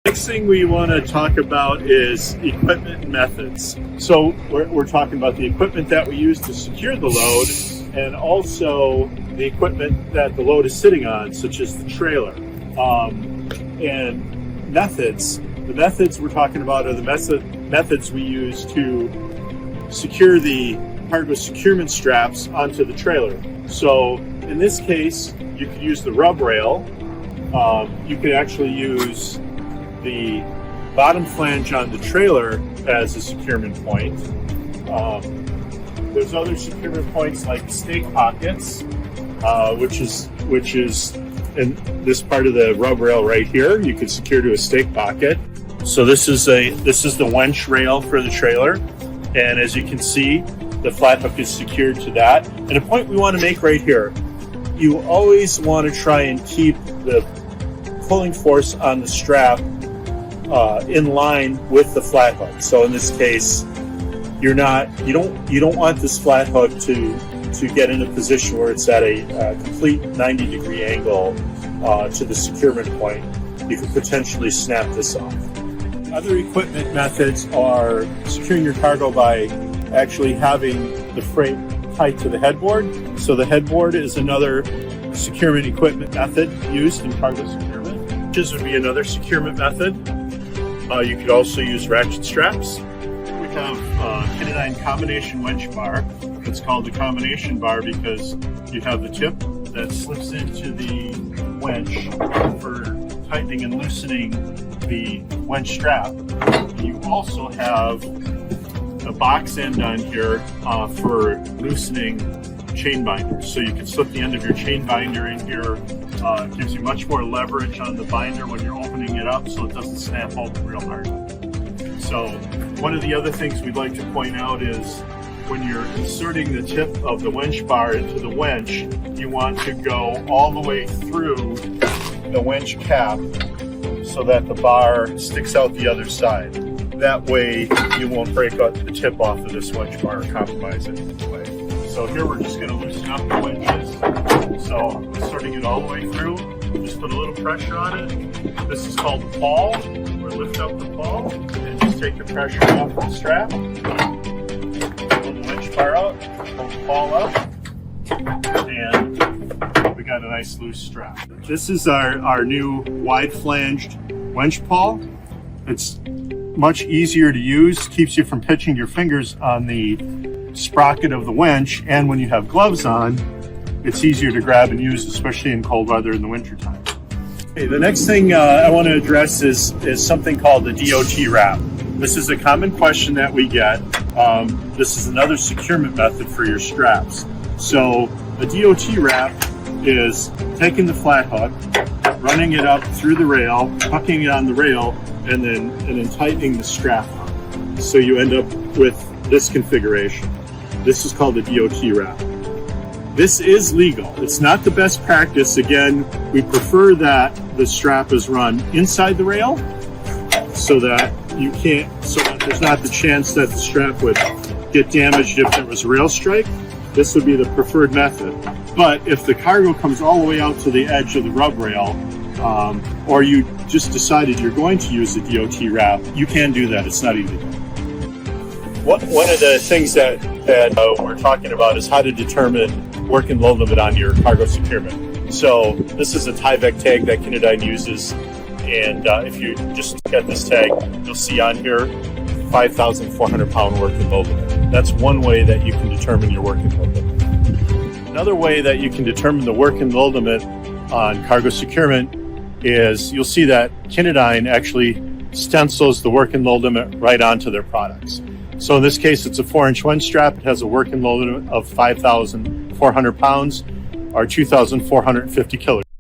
Next thing we want to talk about is equipment methods. So we're talking about the equipment that we use to secure the load and also the equipment that the load is sitting on, such as the trailer. And methods. The methods we're talking about are the methods we use to secure the cargo securement straps onto the trailer. So in this case, you could use the rub rail. You could actually use the bottom flange on the trailer as a securement point. There's other securement points like stake pockets, which is in this part of the rub rail right here. You could secure to a stake pocket. So this is the wench rail for the trailer, and as you can see, the flat hook is secured to that. And a point we want to make right here: you always want to try and keep the pulling force on the strap in line with the flat hook. So in this case, you don't want this flat hook to get in a position where it's at a complete 90-degree angle to the securement point. You could potentially snap this off. Other equipment methods are securing your cargo by actually having the freight tied to the headboard. So the headboard is another securement equipment method used in cargo securement. This would be another securement method. You could also use ratchet straps. We have Kinetine combination winch bar. It's called the combination bar because you have the tip that slips into the winch for tightening and loosening the winch strap. You also have a box end on here for loosening chain binders. So you can slip the end of your chain binder in here. It gives you much more leverage on the binder when you're opening it up so it doesn't snap open real hard. So one of the other things we'd like to point out is when you're inserting the tip of the winch bar into the winch, you want to go all the way through the winch cap so that the bar sticks out the other side. That way you won't break out the tip off of this winch bar or compromise it in any way. So here we're just going to loosen up the winches. So I'm inserting it all the way through. Just put a little pressure on it. This is called the pawl. We're lift up the pawl and just take the pressure off the strap. Pull the winch bar out, pull the pawl up, and we got a nice loose strap. This is our new wide flanged winch pawl. It's much easier to use, keeps you from pitching your fingers on the sprocket of the winch, and when you have gloves on, it's easier to grab and use, especially in cold weather in the wintertime. Okay, the next thing I want to address is something called the DOT wrap. This is a common question that we get. This is another securement method for your straps. So the DOT wrap is taking the flat hook, running it up through the rail, hooking it on the rail, and then tightening the strap up. So you end up with this configuration. This is called the DOT wrap. This is legal. It's not the best practice. Again, we prefer that the strap is run inside the rail so that there's not the chance that the strap would get damaged if there was a rail strike. This would be the preferred method. But if the cargo comes all the way out to the edge of the rub rail, or you just decided you're going to use the DOT wrap, you can do that. It's not illegal. One of the things that we're talking about is how to determine work and load limit on your cargo securement. So this is a Tyvek tag that Kinetine uses, and if you just look at this tag, you'll see on here 5,400 pound work and load limit. That's one way that you can determine your work and load limit. Another way that you can determine the work and load limit on cargo securement is you'll see that Kinetine actually stencils the work and load limit right onto their products. So in this case, it's a 4-inch winch strap. It has a work and load limit of 5,400 pounds or 2,450 kilograms.